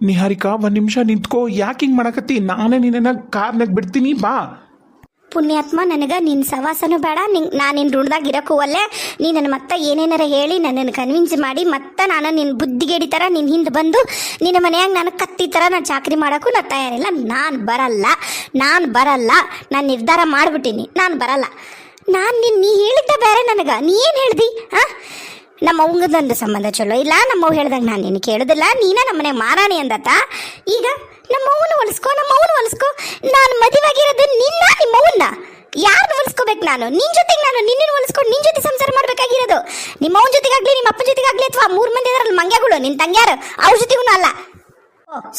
ನಿಹಾರಿಕಾ ಒಂದು ನಿಮಿಷ ನಿಂತ್ಕೋ, ಯಾಕೆ ಹಿಂಗೆ ಮಾಡಕತ್ತಿ? ನಾನೇ ನಿನ್ನ ಕಾರ್ನಾಗ ಬಿಡ್ತೀನಿ, ಬಾ. ಪುಣ್ಯಾತ್ಮ, ನನಗೆ ನಿನ್ನ ಸವಾಸನೂ ಬೇಡ, ನಾನು ನಿನ್ನ ಋಣದಾಗ ಇರೋಕ್ಕೂ ಒಲ್ಲೆ. ನೀ ನನ್ನ ಮತ್ತೆ ಏನೇನಾರ ಹೇಳಿ ನನ್ನನ್ನು ಕನ್ವಿನ್ಸ್ ಮಾಡಿ ಮತ್ತೆ ನಾನು ನಿನ್ನ ಬುದ್ಧಿಗೇಡಿ ಥರ ನಿನ್ನ ಹಿಂದೆ ಬಂದು ನಿನ್ನ ಮನೆಯಾಗ ನಾನು ಕತ್ತಿ ಥರ ನಾನು ಚಾಕರಿ ಮಾಡೋಕ್ಕೂ ನಾನು ತಯಾರಿಲ್ಲ. ನಾನು ಬರಲ್ಲ. ನಾನು ನಿರ್ಧಾರ ಮಾಡಿಬಿಟ್ಟೀನಿ, ನಾನು ಬರಲ್ಲ. ನೀ ಹೇಳಿದ್ದ ಬೇರೆ ನನಗೆ. ನೀ ಏನು ಹೇಳ್ದಿ? ಹಾಂ, ನಮ್ಮ ಅವಂಗದೊಂದು ಸಂಬಂಧ ಚಲೋ ಇಲ್ಲ, ನಮ್ಮವ್ ಹೇಳ್ದಂಗೆ ನಾನು ನಿನ್ನ ಕೇಳೋದಿಲ್ಲ, ನೀನ ನಮ್ಮ ಮನೆಗೆ ಮಾರಾಣಿ ಅಂದತ್ತ. ಈಗ ನಮ್ಮವನು ಹೊಲಿಸ್ಕೊ. ನಾನು ಮದುವೆಯಾಗಿರೋದು ನಿಮ್ಮವನ್ನ ಯಾರನ್ನ ಹೊಲಿಸ್ಕೋಬೇಕು? ನಾನು ನಿನ್ನ ಜೊತೆಗೆ ನಿನ್ನ ಹೊಲಿಸ್ಕೊಂಡು ನಿನ್ನ ಜೊತೆ ಸಂಸಾರ ಮಾಡಬೇಕಾಗಿರೋದು. ನಿಮ್ಮವನ ಜೊತೆಗಾಗಲಿ ನಿಮ್ಮ ಅಪ್ಪನ ಜೊತೆಗಾಗಲಿ ಅಥವಾ 3 ಮಂದಿ ಅದರಲ್ಲಿ ಮಂಗ್ಯಗಳು ನಿನ್ನ ತಂಗ್ಯಾರು ಅವ್ರ ಜೊತೆಗೂ ಅಲ್ಲ.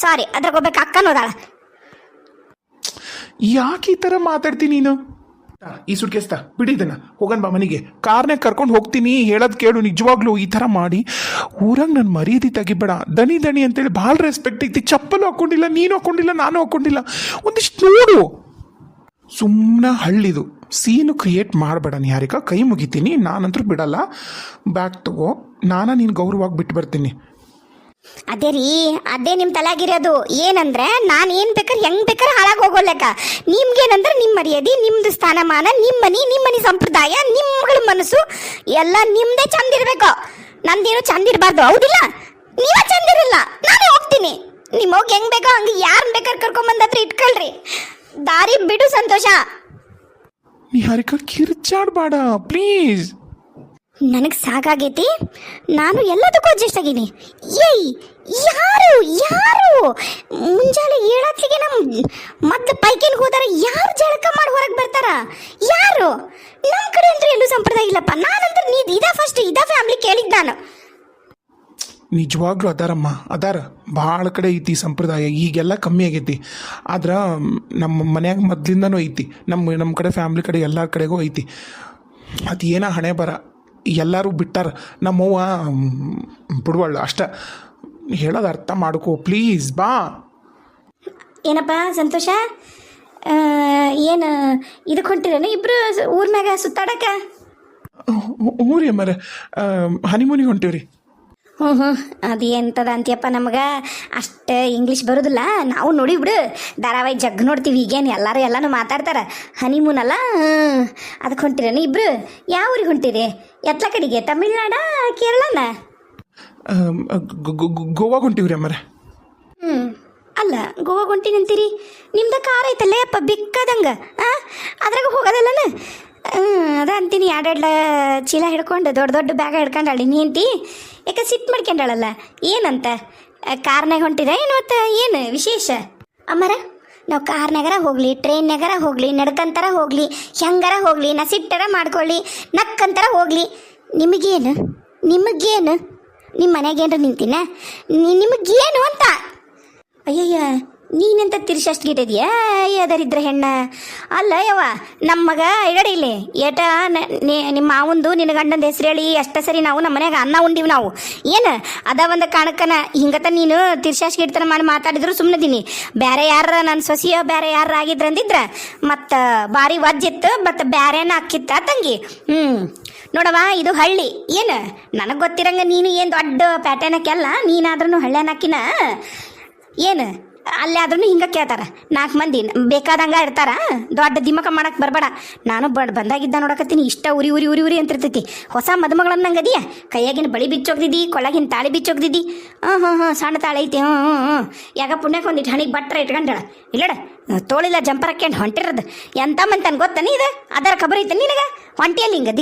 ಸಾರಿ, ಅದ್ರಾಗ ಹೋಗ್ಬೇಕು ಅಕ್ಕನೋದಾಳ. ಯಾಕೆ ಈ ಥರ ಮಾತಾಡ್ತೀನಿ ನೀನು? ಈ ಸುಟ್ಕೇಸ್ತಾ ಬಿಡಿದನ, ಹೋಗನ್ ಬಾ ಮನೆಗೆ. ಕಾರ್ನಾಗ ಕರ್ಕೊಂಡು ಹೋಗ್ತೀನಿ, ಹೇಳೋದು ಕೇಳು. ನಿಜವಾಗ್ಲೂ ಈ ಥರ ಮಾಡಿ ಊರಾಗ ನನ್ನ ಮರ್ಯಾದೆ ತೆಗಿಬೇಡ. ದಣಿ ಅಂತೇಳಿ ಭಾಳ ರೆಸ್ಪೆಕ್ಟ್ ಐತಿ. ಚಪ್ಪಲು ಹಾಕ್ಕೊಂಡಿಲ್ಲ, ನೀನು ಹಾಕ್ಕೊಂಡಿಲ್ಲ, ನಾನು ಹಾಕ್ಕೊಂಡಿಲ್ಲ. ಒಂದಿಷ್ಟು ನೋಡು. ಸುಮ್ಮನೆ ಹಳ್ಳಿದು ಸೀನು ಕ್ರಿಯೇಟ್ ಮಾಡಬೇಡ ನಿಹಾರಿಕಾ, ಕೈ ಮುಗಿತೀನಿ. ನಾನಂತರೂ ಬಿಡಲ್ಲ. ಬ್ಯಾಗ್ ತಗೋ, ನಿನ್ನ ಗೌರವವಾಗಿ ಬಿಟ್ಟು ಬರ್ತೀನಿ. ಅದೇ ನಿಮ್ಮ ತಲೆಯಾಗಿರೋದು. ಏನಂದ್ರೆ ನಾನು ಏನು ಬೇಕಾದ್ರೆ ಹೆಂಗೆ ಬೇಕಾದ್ರೆ ಹಾಳಾಗಿ ಹೋಗೋಲೆಕ್ಕ. ನಿಮ್ಗೇನಂದ್ರೆ ನಿಮ್ಮ ಮರ್ಯಾದೆ, ನಿಮ್ದು ಸ್ಥಾನಮಾನ, ನಿಮ್ಮ ಮನೆ ಸಂಪ್ರದಾಯ, ನಿಮ್ಗಳ ಮನಸ್ಸು ಎಲ್ಲ ನಿಮ್ದೇ ಚಂದ ಇರಬೇಕು. ನಂದೇನು ಚಂದ ಇರಬಾರ್ದು, ಹೌದಿಲ್ಲ? ನೀವೇ ಚಂದ ಇರಲ್ಲ, ನಾನೇ ಹೋಗ್ತೀನಿ. ನಿಮ್ಮ ಹೋಗಿ ಹೆಂಗೆ ಬೇಕೋ ಹಂಗೆ ಯಾರನ್ನ ಬೇಕಾದ್ರೆ ಕರ್ಕೊಂಬಂದತ್ರ ಇಟ್ಕೊಳ್ರಿ. ದಾರಿ ಬಿಡು ಸಂತೋಷ. ನಿಹಾರಿಕಾ ಕಿರ್ಚಾಡ್ಬೇಡ ಪ್ಲೀಸ್. ನನಗೆ ಸಾಕಾಗೈತಿ. ನಾನು ಎಲ್ಲದಕ್ಕೂ ಅಡ್ಜಸ್ಟ್ ಆಗೀನಿ. ಯಾರು ಮುಂಜಾನೆ ಏಳತ್ತಿಗೆ ಮತ್ತೆ ಪೈಕಿನ ಹೋದಾರ ಯಾರು ಜಳಕ ಮಾಡಿ ಹೊರಗೆ ಬರ್ತಾರ? ಯಾರು? ನಮ್ಮ ಕಡೆ ಅಂದ್ರೆ ಎಲ್ಲೂ ಸಂಪ್ರದಾಯ ಇಲ್ಲಪ್ಪ. ನಾನಂದ್ರೆ ಇದ ಫ್ಯಾಮಿಲಿ ಕೇಳಿದ್ ನಾನು. ನಿಜವಾಗ್ಲೂ ಅದಾರ ಭಾಳ ಕಡೆ ಐತಿ ಸಂಪ್ರದಾಯ. ಈಗೆಲ್ಲ ಕಮ್ಮಿ ಆಗೈತಿ, ಆದ್ರೆ ನಮ್ಮ ಮನ್ಯಾಗ ಮೊದ್ಲಿಂದನೂ ಐತಿ. ನಮ್ಮ ಕಡೆ ಫ್ಯಾಮ್ಲಿ ಕಡೆ ಎಲ್ಲರ ಕಡೆಗೂ ಐತಿ. ಅದು ಏನ ಹಣೆ ಬರ, ಎಲ್ಲರೂ ಬಿಟ್ಟಾರ. ನಮ್ಮವ್ವ ಬಿಡುವಳ್ಳ ಅಷ್ಟ. ಹೇಳೋದು ಅರ್ಥ ಮಾಡ್ಕೋ ಪ್ಲೀಸ್, ಬಾ. ಏನಪ್ಪ ಸಂತೋಷ, ಏನು ಇದಕ್ಕೆ ಹೊಂಟಿರೇನು ಇಬ್ರು ಊರ್ನಾಗ ಸುತ್ತಾಡಕ? ಹ್ಞೂ ರೀ ಅಮ್ಮಾರ, ಹನಿಮೂನಿಗೆ ಹೊಂಟೀವ್ರಿ. ಹ್ಞೂ ಅದು ಎಂತದ ಅಂತೀಯಪ್ಪ, ನಮಗೆ ಅಷ್ಟು ಇಂಗ್ಲೀಷ್ ಬರೋದಿಲ್ಲ. ನಾವು ನೋಡಿ ಬಿಡು, ಧಾರಾವಾಹಿ ಜಗ್ ನೋಡ್ತೀವಿ. ಈಗೇನು ಎಲ್ಲನೂ ಮಾತಾಡ್ತಾರೆ. ಹನಿಮೂನ್ ಅಲ್ಲ, ಅದಕ್ಕೆ ಹೊಂಟಿರೇನು ಇಬ್ರು? ಯಾವ ಊರಿಗೆ ಹೊಂಟಿರಿ? ಎತ್ಲ ಕಡೆಗೆ? ತಮಿಳ್ನಾಡ, ಕೇರಳನ? ಗೋವಾಗ ಹೊಂಟಿವ್ರಿ ಅಮ್ಮಾರ. ಅಲ್ಲ, ಗೋವಾಗ ಹೊಂಟಿನಂತೀರಿ? ನಿಮ್ದು ಕಾರ್ ಐತಲ್ಲೇ ಅಪ್ಪ ಬಿಕ್ಕದಂಗೆ, ಅದ್ರಾಗ ಹೋಗೋದಲ್ಲನ? ಅದ ಅಂತೀನಿ. ಎರಡೆರಡು ಚೀಲ ಹಿಡ್ಕೊಂಡು ದೊಡ್ಡ ಬ್ಯಾಗ ಹಿಡ್ಕೊಂಡಾಳಿ ನೀ ಅಂತಿ. ಯಾಕೆ ಸಿಟ್ಟು ಮಾಡ್ಕೊಂಡಾಳಲ್ಲ? ಏನಂತ ಕಾರ್ನಾಗ ಹೊಂಟಿದ ಏನು? ಮತ್ತು ಏನು ವಿಶೇಷ? ಅಮ್ಮರ, ನಾವು ಕಾರ್ನಾಗರ ಹೋಗಲಿ, ಟ್ರೈನ್ನಾಗರ ಹೋಗಲಿ, ನಡ್ಕಂತಾರ ಹೋಗಲಿ, ಹೆಂಗಾರ ಹೋಗಲಿ, ನಾ ಸಿಟ್ಟರ ಮಾಡ್ಕೊಳ್ಳಿ, ನಕ್ಕಂತಾರ ಹೋಗಲಿ, ನಿಮಗೇನು? ನಿಮ್ಮ ಮನೆಗೇನ್ರ ನಿಂತಿನ? ನಿಮಗೇನು ಅಂತ? ಅಯ್ಯಯ್ಯ, ನೀನೆಂತ ತಿರ್ಸಷ್ಟು ಗಿಟ್ಟಿದ್ಯಾ ಅದರಿದ್ರ ಹೆಣ್ಣ? ಅಲ್ಲ ಯವ್ವ, ನಮ್ಮ ಮಗ ಇಡಡಿ ಇಲ್ಲಿ ಏಟ ನಿಮ್ಮ ಮಾವಂದು ನಿನ್ನ ಗಂಡಂದು ಹೆಸ್ರು ಹೇಳಿ ಅಷ್ಟ ಸರಿ ನಾವು ನಮ್ಮ ಮನ್ಯಾಗ ಅನ್ನ ಉಂಡಿವಿ ನಾವು. ಏನು ಅದ ಒಂದು ಕಾಣಕ್ಕನ ಹಿಂಗತ ನೀನು ತಿರ್ಸಾಷ್ಟು ಗಿಡ್ತನ ಮಾಡಿ ಮಾತಾಡಿದ್ರು ಸುಮ್ಮನದೀನಿ. ಬೇರೆ ಯಾರ ನನ್ನ ಸೊಸಿಯೋ ಬೇರೆ ಯಾರು ಆಗಿದ್ರಂದಿದ್ರ ಮತ್ತು ಭಾರಿ ವಜ್ಜಿತ್ತು, ಮತ್ತು ಬೇರೆನ ಅಕ್ಕಿತ್ತ ತಂಗಿ. ನೋಡವ, ಇದು ಹಳ್ಳಿ. ಏನು ನನಗೆ ಗೊತ್ತಿರಂಗ ನೀನು ಏನು ದೊಡ್ಡ ಪ್ಯಾಟೆನಕ್ಕೆಲ್ಲ, ನೀನಾದ್ರೂ ಹಳ್ಳ್ಯಾನಕ್ಕಿನ ಏನು ಅಲ್ಲೇ ಆದ್ರೂ ಹಿಂಗೆ ಕೇಳ್ತಾರ. 4 ಮಂದಿ ಬೇಕಾದಂಗ ಇರ್ತಾರ. ದೊಡ್ಡ ದಿಮಕ ಮಾಡಕ್ಕೆ ಬರಬೇಡ. ನಾನು ಬಂದಾಗಿದ್ದ ನೋಡಕತ್ತೀನಿ, ಇಷ್ಟ ಉರಿ ಅಂತಿರ್ತೈತಿ. ಹೊಸ ಮದುಮಗಳನ್ನಂಗೆ ಅದೀಯ. ಕೈಯಾಗಿನ ಬಳಿ ಬಿಚ್ಚೋಗ್ದಿದ್ದಿ, ಕೊಳಗಿನ ತಾಳಿ ಬಿಚ್ಚೋಗ್ದಿದ್ದಿ. ಸಣ್ಣ ತಾಳಿ ಐತಿ. ಯಾಗ ಪುಣ್ಯಕ್ಕೆ ಒಂದಿಟ್ಟು ಹಣಿಗೆ ಬಟ್ರ ಇಟ್ಕೊಂಡಳ ಇಲ್ಲಡ, ತೋಳಿಲ್ಲ ಜಂಪರ್ ಹಾಕ್ಯಂಡು ಹೊಂಟಿರೋದು. ಎಂತ ಮಂತನ್ ಗೊತ್ತಾನೆ ಇದು? ಅದರ ಖಬರ್ ಐತೆ ನಿನಗೆ? ಹೊಂಟಿಯಲ್ಲಿ ಹಿಂಗೆ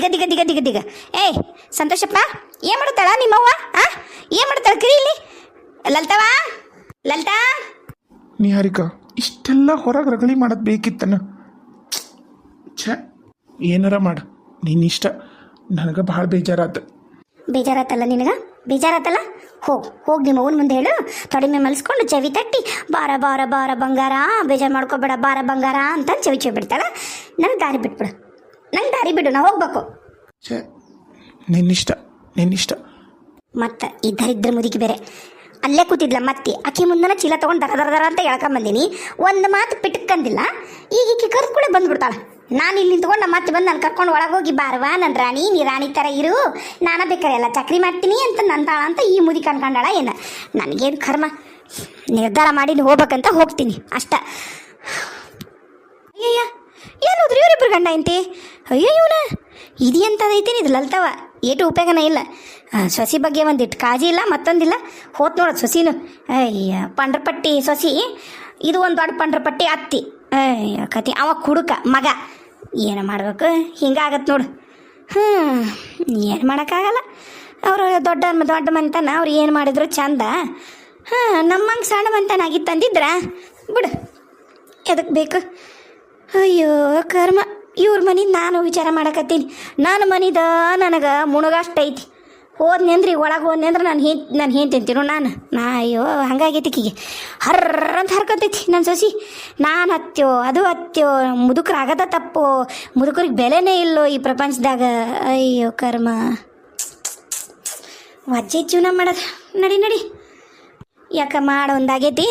ದಿಗ. ಏಯ್ ಸಂತೋಷಪ್ಪ, ಏನು ಮಾಡ್ತಾಳ ನಿಮ್ಮವ್ವ? ಏನು ಮಾಡ್ತಾಳ ಕಿರಿಯಲ್ಲಿ? ಲಲಿತಾ ನಿಹಾರಿಕಾ, ಇಷ್ಟೆಲ್ಲ ಹೊರಗೆ ರಗಳಿ ಮಾಡೋದು ಬೇಕಿತ್ತನ? ಏನಾರ ಮಾಡು, ನಿನ್ನಿಷ್ಟ. ನನಗೆ ಭಾಳ ಬೇಜಾರಾತಲ್ಲ ನಿನಗೆ? ಬೇಜಾರಾತಲ್ಲ? ಹೋಗಿ ನಿಮ್ಮ ಅವ್ವನ ಮುಂದೆ ಹೇಳು. ತೊಡೆ ಮಲ್ಸ್ಕೊಂಡು ಚವಿ ತಟ್ಟಿ, ಬಾರ ಬಂಗಾರ, ಬೇಜಾರು ಮಾಡ್ಕೋಬೇಡ, ಬಾರ ಬಂಗಾರ ಅಂತ ಚವಿ ಬಿಡ್ತಾಳ. ನನಗೆ ದಾರಿ ಬಿಡು, ನಾ ಹೋಗ್ಬೇಕು. ನಿನ್ನಿಷ್ಟ. ಮತ್ತು ಈ ದರಿದ್ರ ಮುದುಕಿ ಬೇರೆ ಅಲ್ಲೇ ಕೂತಿದ್ಲ. ಮತ್ತೆ ಆಕೆ ಮುಂದನ ಚೀಲ ತೊಗೊಂಡು ದರ ಅಂತ ಹೇಳ್ಕೊಂಬಂದೀನಿ. ಒಂದು ಮಾತು ಪಿಟಕ್ಕಂದಿಲ್ಲ. ಈಗ ಈಕೆ ಕರ್ಕೊಳ್ಳೆ ಬಂದ್ಬಿಡ್ತಾಳೆ. ನಾನು ಇಲ್ಲಿ ನಿಂತ್ಕೊಂಡು ನಮ್ಮ ಮತ್ತೆ ಬಂದು ನಾನು ಕರ್ಕೊಂಡು ಒಳಗೋಗಿ, ಬಾರವಾ ನನ್ನ ರಾಣಿ, ನೀ ರಾಣಿ ಥರ ಇರು, ನಾನು ಬೇಕಾರೆ ಎಲ್ಲ ಚಕ್ರಿ ಮಾಡ್ತೀನಿ ಅಂತ ನಂತಾಳ ಅಂತ ಈ ಮುದಿ ಕನ್ಕೊಂಡಾಳ. ಏನು ನನಗೇನು ಕರ್ಮ? ನಿರ್ಧಾರ ಮಾಡಿ ಹೋಗ್ಬೇಕಂತ ಹೋಗ್ತೀನಿ ಅಷ್ಟ. ಅಯ್ಯಯ್ಯ ಏನೋದ್ರಿ ಇವರಿಬ್ರು ಗಂಡ ಐತಿ. ಅಯ್ಯೋ ಇವನ ಇದು ಎಂಥದೈತೀನಿ ಇದು ಲಲ್ತವ ಏಟು ಉಪಯೋಗನೇ ಇಲ್ಲ. ಸೊಸಿ ಬಗ್ಗೆ ಒಂದಿಟ್ಟು ಕಾಜಿ ಇಲ್ಲ ಮತ್ತೊಂದಿಲ್ಲ. ಹೋತ್ ನೋಡೋದು ಸೊಸಿನು. ಅಯ್ಯ ಪಂಡ್ರಪಟ್ಟಿ ಸೊಸಿ, ಇದು ಒಂದು ದೊಡ್ಡ ಪಂಡ್ರಪಟ್ಟಿ ಅತ್ತಿ. ಅಯ್ಯ ಕತಿ ಅವ ಕುಡುಕ ಮಗ. ಏನು ಮಾಡ್ಬೇಕು, ಹಿಂಗಾಗತ್ತೆ ನೋಡು. ಏನು ಮಾಡೋಕ್ಕಾಗಲ್ಲ. ಅವರು ದೊಡ್ಡ ಮನೆತನ, ಅವ್ರು ಏನು ಮಾಡಿದ್ರು ಚಂದ. ನಮ್ಮಂಗೆ ಸಣ್ಣ ಮನೆತನ ಆಗಿತ್ತಂದಿದ್ರ ಬಿಡು, ಎದಕ್ಕೆ ಬೇಕು. ಅಯ್ಯೋ ಕರ್ಮ, ಇವ್ರ ಮನಿದು ನಾನು ವಿಚಾರ ಮಾಡಕತ್ತೀನಿ. ನನ್ನ ಮನಿದ ನನಗೆ ಮುಣಗಷ್ಟೈತಿ. ಹೋದ್ನಿ ಅಂದ್ರೆ ಈಗ ಒಳಗೆ ಹೋದ್ನಿ ಅಂದ್ರೆ ನಾನು ಹೇಳ್ತಿಂತೀನೋ ನಾ ಅಯ್ಯೋ ಹಂಗಾಗೈತಿ ಕೀಗೆ ಹರ್ರಂತ ಹರ್ಕೊತೈತಿ ನನ್ನ ಸೊಸಿ. ನಾನು ಹತ್ಯೋ ಅದು ಹತ್ಯೋ, ಮುದುಕರಾಗದ ತಪ್ಪು, ಮುದುಕರಿಗೆ ಬೆಲೆನೇ ಇಲ್ಲೋ ಈ ಪ್ರಪಂಚದಾಗ. ಅಯ್ಯೋ ಕರ್ಮ, ವಜ್ಜೆ ಜೀವನ ಮಾಡೋದು. ನಡಿ ಯಾಕ ಮಾಡ ಒಂದಾಗೈತಿ,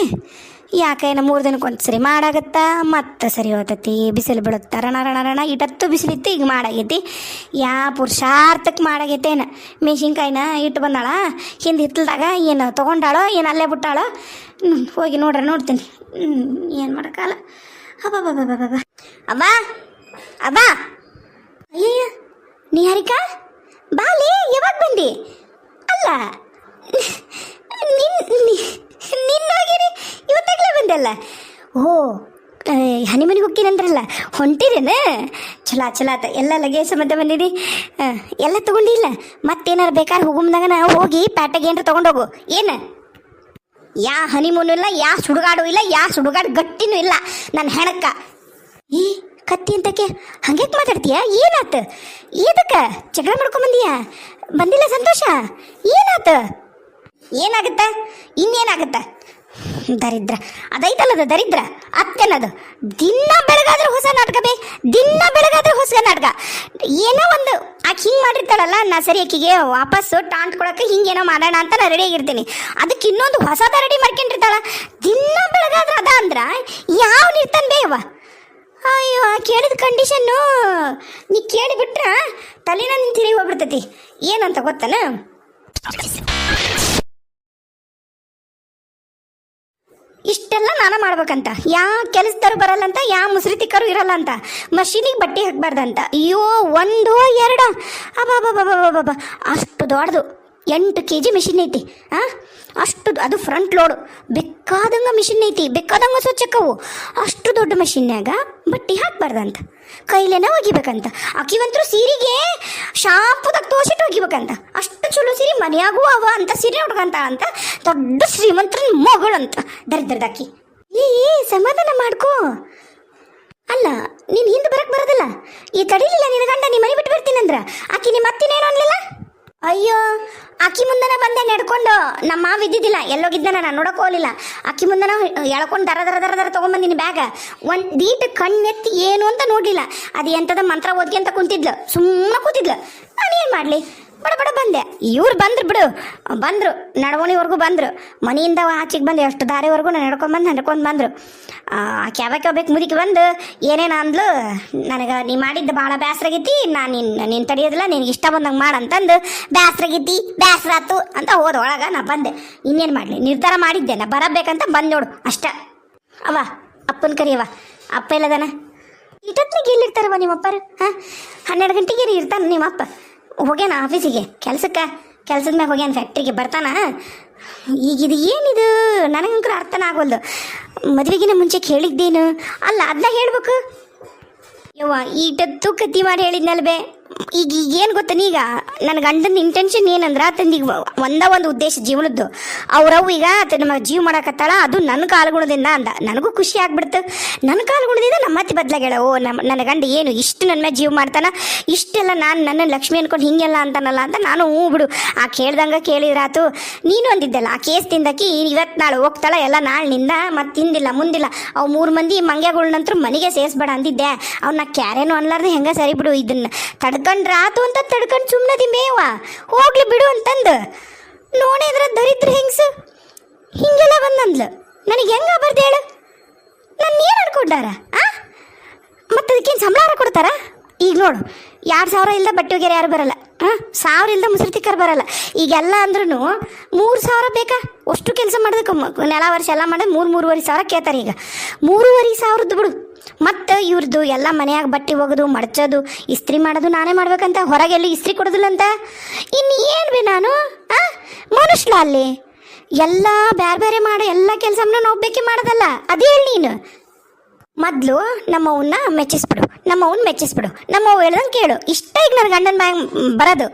ಯಾಕೆ ಏನೋ 3 ದಿನಕ್ಕೊಂದು ಸರಿ ಮಾಡಾಗತ್ತಾ, ಮತ್ತೆ ಸರಿ ಹೋಗ್ತೈತಿ. ಬಿಸಿಲು ಬೀಳುತ್ತಾ ರಣ ಇಟತ್ತು ಬಿಸಿಲಿತ್ತು, ಈಗ ಮಾಡಾಗೈತಿ. ಪುರುಷಾರ್ಥಕ್ಕೆ ಮಾಡಾಗೈತೇನ. ಮೆಣಸಿನ್ಕಾಯಿನ ಇಟ್ಟು ಬಂದಾಳ, ಹಿಂದೆ ಹಿತ್ತಲ್ದಾಗ ಏನು ತೊಗೊಂಡಾಳೋ ಏನು ಅಲ್ಲೇ ಬಿಟ್ಟಾಳೋ. ಹೋಗಿ ನೋಡ್ತೀನಿ. ಏನು ಮಾಡೋಕ್ಕಲ್ಲ. ಅಬ್ಬಾ ಅಬ್ಬಾ ಅಯ್ಯಯ್ಯ ನಿಹಾರಿಕಾ ಬಾಲಿ, ಯಾವಾಗ ಬಂದಿ? ಅಲ್ಲ ನಿನ್ನಾಗಿರಿ ಇವತ್ತಾಗಲೇ ಬಂದಲ್ಲ. ಓ ಹನಿಮನಿಗೆ ಹೋಗ್ತೀನಂದ್ರಲ್ಲ, ಹೊಂಟಿರೇನ? ಚಲೋ ಆತ. ಎಲ್ಲ ಲಗೇಜ್ ಸಂಬಂಧ ಬಂದಿರಿ, ಎಲ್ಲ ತೊಗೊಂಡಿಲ್ಲ. ಮತ್ತೇನಾರು ಬೇಕಾದ್ರೆ ಹೋಗುಮ್ದಾಗ ನಾವು ಹೋಗಿ ಪ್ಯಾಟಾಗ ಏನಾರು ತೊಗೊಂಡೋಗು. ಏನು ಹನಿಮೂನು ಇಲ್ಲ, ಸುಡುಗಾಡು ಇಲ್ಲ, ಸುಡುಗಾಡು ಗಟ್ಟಿನೂ ಇಲ್ಲ ನನ್ನ ಹೆಣಕ್ಕ. ಈ ಕತ್ತಿ ಅಂತಕ್ಕೆ ಹಂಗೆ ಮಾತಾಡ್ತೀಯ? ಏನಾತ? ಏದಕ್ಕೆ ಜಗಳ ಮಾಡ್ಕೊಂಬಂದೀಯ? ಬಂದಿಲ್ಲ ಸಂತೋಷ? ಏನಾತ? ಏನಾಗುತ್ತ? ಇನ್ನೇನಾಗುತ್ತ? ದರಿದ್ರ ಅದೈತಲ್ಲದ ದರಿದ್ರ ಅತ್ತೇನದು. ದಿನ ಬೆಳಗಾದ್ರೆ ಹೊಸ ನಾಟಕ ಹೊಸ ನಾಟಕ. ಏನೋ ಒಂದು ಆಕೆ ಹಿಂಗೆ ಮಾಡಿರ್ತಾಳಲ್ಲ, ನಾ ಸರಿ ಆಕಿಗೆ ವಾಪಸ್ಸು ಟಾಂಟ್ ಕೊಡೋಕೆ ಹಿಂಗೇನೋ ಮಾಡೋಣ ಅಂತ ನಾನು ರೆಡಿ ಆಗಿರ್ತೀನಿ. ಅದಕ್ಕೆ ಇನ್ನೊಂದು ಹೊಸದ ರೆಡಿ ಮಾಡ್ಕೊಂಡಿರ್ತಾಳ. ದಿನ ಬೆಳಗಾದ್ರೆ ಅದ ಅಂದ್ರ ಯಾವ ನಿರ್ತಾನೆ ಬೇವ. ಅಯ್ಯೋ ಕೇಳಿದ ಕಂಡೀಷನ್ನು ನೀ ಕೇಳಿಬಿಟ್ರ ತಲೆನ ನಿನ್ ತಿರುಗಿ ಹೋಗ್ಬಿಡ್ತೈತಿ. ಏನಂತ ಗೊತ್ತನ? ಇಷ್ಟೆಲ್ಲ ನಾನು ಮಾಡ್ಬೇಕಂತ, ಕೆಲಸದವ್ರು ಬರಲ್ಲ ಅಂತ, ಮುಸ್ರಿ ತಿಕ್ಕರು ಇರಲ್ಲ ಅಂತ, ಮಷೀನಿಗೆ ಬಟ್ಟೆ ಹಾಕ್ಬಾರ್ದಂತ. ಅಯ್ಯೋ 1 2 ಅಬ್ಬಾ ಅಷ್ಟು ದೊಡ್ಡದು 8 kg ಮಿಷಿನ್ ಐತಿ. ಅಷ್ಟು ಅದು ಫ್ರಂಟ್ ಲೋಡು. ಬೇಕಾದಂಗೆ ಮಿಷಿನ್ ಐತಿ, ಬೇಕಾದಂಗೆ ಸ್ವಚ್ಛಕ್ಕವು. ಅಷ್ಟು ದೊಡ್ಡ ಮಿಷಿನ್ಯಾಗ ಬಟ್ಟೆ ಹಾಕ್ಬಾರ್ದಂತ, ಕೈಲೇನ ಒಗಿಬೇಕಂತ. ಆಕಿವಂತರೂ ಸೀರೆಗೆ ಶಾಂಪುದಾಗ ತೋಸಿಟ್ಟು ಒಗಿಬೇಕಂತ. ಅಷ್ಟು ಚಲೋ ಸೀರೆ ಮನೆಯಾಗೂ ಅವ ಅಂತ ಸೀರೆ ಉಟ್ಕಂತ ಅಂತ. ದೊಡ್ಡ ಶ್ರೀಮಂತರ ಮಗಳಂತ ದರಿದ್ರದಾಕಿ. ಸಮಾಧಾನ ಮಾಡ್ಕೋ. ಅಲ್ಲ ನೀನು ಹಿಂದೆ ಬರಕ್ಕೆ ಬರೋದಿಲ್ಲ. ಈ ತಡಿಲಿಲ್ಲ ನಿನ್ನ ಗಂಡ, ನೀ ಮನೆ ಬಿಟ್ಟು ಬರ್ತೀನಂದ್ರ ಆಕಿ ನಿಮ್ಮ ಅತ್ತಿನೇನು ಅನ್ಲಿಲ್ಲ? ಅಯ್ಯೋ ಆಕಿ ಮುಂದನ ಬಂದೆ ನಡ್ಕೊಂಡು. ನಮ್ಮ ಮಾವ ಇದ್ದಿದ್ದಿಲ್ಲ, ಎಲ್ಲೋಗಿದ್ದಾನ, ನಾನು ನೋಡಕ್ಕೆ ಹೋಗಲಿಲ್ಲ. ಆಕಿ ಮುಂದನ ಎಳ್ಕೊಂಡು ದರ ತೊಗೊಂಬಂದಿನಿ ಬ್ಯಾಗ. ದೀಟ ಕಣ್ಣೆತ್ತಿ ಏನು ಅಂತ ನೋಡಲಿಲ್ಲ. ಅದು ಎಂಥದ ಮಂತ್ರ ಓದ್ಕೆ ಅಂತ ಕುಂತಿದ್ಲು, ಸುಮ್ಮನೆ ಕೂತಿದ್ಲು. ನಾನೇನು ಮಾಡಲಿ, ಬಡ ಬಂದೆ. ಇವ್ರು ಬಂದ್ರು ನಡವಣಿವರೆಗೂ ಬಂದರು. ಮನೆಯಿಂದ ಆಚೆಗೆ ಬಂದು ಎಷ್ಟು ದಾರಿವರೆಗೂ ನಡ್ಕೊಂಡು ಬಂದರು. ಕ್ಯಾವಕ್ಕೆ ಹೋಗ್ಬೇಕು ಮುದಿಗೆ ಬಂದು ಏನೇನು ಅಂದ್ಲು, ನನಗೆ ನೀ ಮಾಡಿದ್ದು ಭಾಳ ಬೇಸರಾಗೈತಿ, ನಾನು ನೀನು ತಡೆಯೋದಿಲ್ಲ, ನಿನಗೆ ಇಷ್ಟ ಬಂದಂಗೆ ಮಾಡಂತಂದು ಬೇಸರಾತು ಅಂತ ಹೋದ ಒಳಗೆ ನಾ ಬಂದೆ. ಇನ್ನೇನು ಮಾಡಲಿ, ನಿರ್ಧಾರ ಮಾಡಿದ್ದೆ ನಾ ಬರಬೇಕಂತ ಬಂದು ನೋಡು ಅಷ್ಟ. ಅವ ಅಪ್ಪನ ಕರಿಯವ, ಅಪ್ಪ ಇಲ್ಲದನ. ಇಟ್ಟೊತ್ತಿಗೆ ಎಲ್ಲಿರ್ತಾರವ ನಿಮ್ಮಪ್ಪರು? 12 ಗಂಟೆಗೆ ಇರ್ತಾನೆ ನಿಮ್ಮಪ್ಪ. ಹೋಗ್ಯಾನ ಆಫೀಸಿಗೆ, ಕೆಲಸದ ಮ್ಯಾಗ ಹೋಗ್ಯಾನ, ಫ್ಯಾಕ್ಟ್ರಿಗೆ ಬರ್ತಾನ. ಈಗಿದು ಏನಿದು ನನಗಂಕರ ಅರ್ಥನ ಆಗೋಲ್ದು. ಮದುವೆಗಿನ ಮುಂಚೆ ಕೇಳಿದ್ದೇನು ಅಲ್ಲ, ಅದನ್ನ ಹೇಳ್ಬೇಕು. ಯವ್ವ ಈಟತ್ತು ಕತ್ತಿ ಮಾಡಿ ಹೇಳಿದ್ನಲ್ಬೇ. ಈಗ ಏನು ಗೊತ್ತಾನ, ಈಗ ನನ್ನ ಗಂಡನ ಇಂಟೆನ್ಷನ್ ಏನಂದ್ರೆ ಆತಂದೀಗ ಒಂದು ಉದ್ದೇಶ ಜೀವನದ್ದು. ಅವ್ರವು ಈಗ ನಮ್ಮ ಜೀವ ಮಾಡಕತ್ತಾಳ, ಅದು ನನ್ನ ಕಾಲಗುಣದಿಂದ ಅಂದ. ನನಗೂ ಖುಷಿ ಆಗ್ಬಿಡ್ತು. ನನ್ನ ಕಾಲಗುಣದಿಂದ ನಮ್ಮ ಅತ್ತೆ ಬದಲಾಗ್ಯಾಳ. ಓ ನನ್ನ ಗಂಡ ಏನು ಇಷ್ಟು ನನ್ನ ಮೇಲೆ ಜೀವ ಮಾಡ್ತಾನ, ಇಷ್ಟೆಲ್ಲ ನನ್ನ ಲಕ್ಷ್ಮಿ ಅನ್ಕೊಂಡು ಹಿಂಗೆಲ್ಲ ಅಂತಾನಲ್ಲ ಅಂತ ನಾನು ಬಿಡು ಆ ಕೇಳ್ದಂಗೆ ಕೇಳಿದ್ರಾತು. ನೀನು ಅಂದಿದ್ದಲ್ಲ ಆ ಕೇಸ್ ತಿಂದಕಿ ಇವತ್ತು ನಾಳೆ ಹೋಗ್ತಾಳ, ಎಲ್ಲ ನಾಳಿನಿಂದ ಮತ್ತೆ ತಿಂದಿಲ್ಲ ಮುಂದಿಲ್ಲ. ಅವು 3 ಮಂದಿ ಮಂಗ್ಯಗಳನ್ನಂತರೂ ಮನೆಗೆ ಸೇರಿಸ್ಬೇಡ ಅಂದಿದ್ದೆ. ಅವ್ನ ಕ್ಯಾರೇನು ಅನ್ಲಾರ್ದೆ ಹೆಂಗೆ ಸರಿ ಬಿಡು, ಇದನ್ನ ತಡ್ಕೊಂಡ್ರಾತು ಅಂತ ತಡ್ಕೊಂಡು ಸುಮ್ಮನದಿ ಮೇವ ಹೋಗ್ಲಿ ಬಿಡು ಅಂತಂದು ನೋಡಿದ್ರ ದರಿದ್ರ ಹೆಂಗ್ಸು ಹಿಂಗೆಲ್ಲ ಬಂದಂದ್ಲು. ನನಗೆ ಹೆಂಗ ಬರ್ದು ಹೇಳು? ನನ್ನ ಏನು ಅನ್ಕೊಂಡಾರ? ಮತ್ತೆ ಅದಕ್ಕೇನು ಸಂಬಳ ಕೊಡ್ತಾರ? ಈಗ ನೋಡು 2000 ಇಲ್ಲದ ಬಟ್ಟೆ ಒಗೆಯರು ಯಾರು ಬರಲ್ಲ. ಹಾಂ 1000 ಇಲ್ದ ಮುಸ್ರಿ ತಿಕ್ಕರ್ ಬರಲ್ಲ. ಈಗೆಲ್ಲ ಅಂದ್ರೂ 3000 ಬೇಕಾ ಅಷ್ಟು ಕೆಲಸ ಮಾಡೋದಕ್ಕೆ ನೆಲ ವರ್ಷ ಎಲ್ಲ ಮಾಡಿದ್ರೆ 3,500 ಕೇಳ್ತಾರೆ. ಈಗ 3,500 ಬಿಡು. ಮತ್ತು ಇವ್ರದ್ದು ಎಲ್ಲ ಮನೆಯಾಗ ಬಟ್ಟೆ ಒಗೆದು ಮಡ್ಚೋದು ಇಸ್ತ್ರಿ ಮಾಡೋದು ನಾನೇ ಮಾಡ್ಬೇಕಂತ, ಹೊರಗೆಲ್ಲಿ ಇಸ್ತ್ರಿ ಕೊಡೋದಿಲ್ಲ ಅಂತ. ಇನ್ನು ಏನು ಬಿ ನಾನು ಮನುಷ್ಯಲ ಅಲ್ಲಿ ಎಲ್ಲ ಬೇರೆ ಬೇರೆ ಮಾಡೋ ಎಲ್ಲ ಕೆಲಸನ ನಾವು ಬೇಕಿ ಮಾಡೋದಲ್ಲ. ಅದೇ ಹೇಳಿ ನೀನು ಮೊದಲು ನಮ್ಮವನ್ನ ಮೆಚ್ಚಿಸ್ಬಿಡು, ನಮ್ಮವ್ವ ಹೇಳ್ದಂಗೆ ಕೇಳು. ಇಷ್ಟ ಈಗ ನನ್ನ ಗಂಡನ ಮ್ಯಾಗ ಬರೋದು,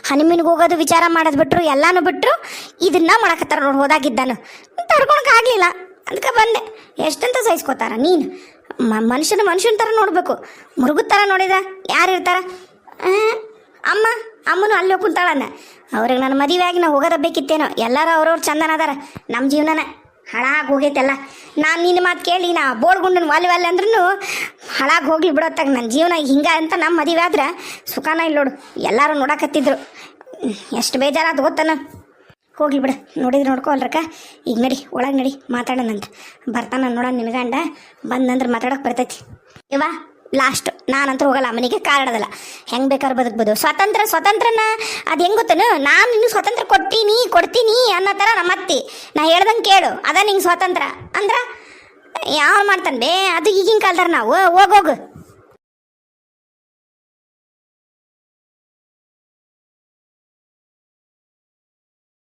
ಹನಿಮೂನಿಗೆ ಹೋಗೋದು ವಿಚಾರ ಮಾಡೋದು ಬಿಟ್ಟರು, ಎಲ್ಲನೂ ಬಿಟ್ಟರು ಇದನ್ನ ಮಾಡಕತ್ತಾರ ನೋಡಿ. ಹೋದಾಗಿದ್ದಾನು ತಡ್ಕೊಳಕ್ಕಾಗಲಿಲ್ಲ, ಅದಕ್ಕೆ ಬಂದೆ. ಎಷ್ಟಂತ ಸಹಿಸ್ಕೋತಾರ ನೀನು? ಮನುಷ್ಯನ ಥರ ನೋಡಬೇಕು, ಮೃಗದ ಥರ ನೋಡಿದ ಯಾರು ಇರ್ತಾರ? ಅಮ್ಮನೂ ಅಲ್ಲಿ ಹೋಗಿ ಕುಂತಾಳನ್ನ. ಅವ್ರಿಗೆ ನನ್ನ ಮದುವೆ ಆಗಿ ನಾವು ಹೋಗೋದ ಬೇಕಿತ್ತೇನೋ. ಎಲ್ಲರೂ ಅವ್ರವ್ರು ಚಂದನ ಅದಾರ, ನಮ್ಮ ಜೀವನನ ಹಾಳಾಗಿ ಹೋಗೈತೆಲ್ಲ. ನಾನು ನಿನ್ನ ಮಾತು ಕೇಳಿ ನಾ ಬೋಳ್ಗುಂಡನ ವಾಲಿ ಅಂದ್ರೂ ಹಾಳಾಗಿ ಹೋಗ್ಲಿ ಬಿಡೋತ್ತಾಗ ನನ್ನ ಜೀವನ ಹಿಂಗೆ ಅಂತ ನಮ್ಮ ಮದುವೆ ಆದ್ರೆ ಸುಖಾನ ಇಲ್ಲ ನೋಡು. ಎಲ್ಲರೂ ನೋಡಕತ್ತಿದ್ರು, ಎಷ್ಟು ಬೇಜಾರಾದ ಗೊತ್ತಾನ. ಹೋಗ್ಲಿ ಬಿಡು, ನೋಡಿದ್ರೆ ನೋಡ್ಕೊಲ್ರಕ್ಕ. ಈಗ ನಡಿ ಒಳಗೆ ನಡಿ, ಮಾತಾಡೋಣಂತ. ಬರ್ತಾನ ನೋಡ ನಿನ್ನ ಗಂಡ, ಬಂದಂದ್ರೆ ಮಾತಾಡೋಕೆ ಬರ್ತೈತಿ. ಇವಾ ಲಾಸ್ಟ್ ನಾನಂತೂ ಹೋಗಲ್ಲ ಮನೆಗೆ, ಕಾರಣದಲ್ಲ. ಹೆಂಗೆ ಬೇಕಾದ್ರೆ ಬದುಕ್ಬೋದು. ಸ್ವತಂತ್ರನ ಅದು ಹೆಂಗೆ ಗೊತ್ತೇನು? ನಾನು ನಿನ್ನ ಸ್ವತಂತ್ರ ಕೊಡ್ತೀನಿ ಅನ್ನೋ ಥರ ನಮ್ಮ ಅತ್ತಿ. ನಾ ಹೇಳ್ದಂಗೆ ಕೇಳು, ಅದ ನಿಂಗೆ ಸ್ವಾತಂತ್ರ್ಯ ಅಂದ್ರೆ ಯಾವ ಮಾಡ್ತಾನೆ ಬೇ? ಅದು ಈಗಿನ ಕಾಲದಾರ ನಾವು ಹೋಗೋಗು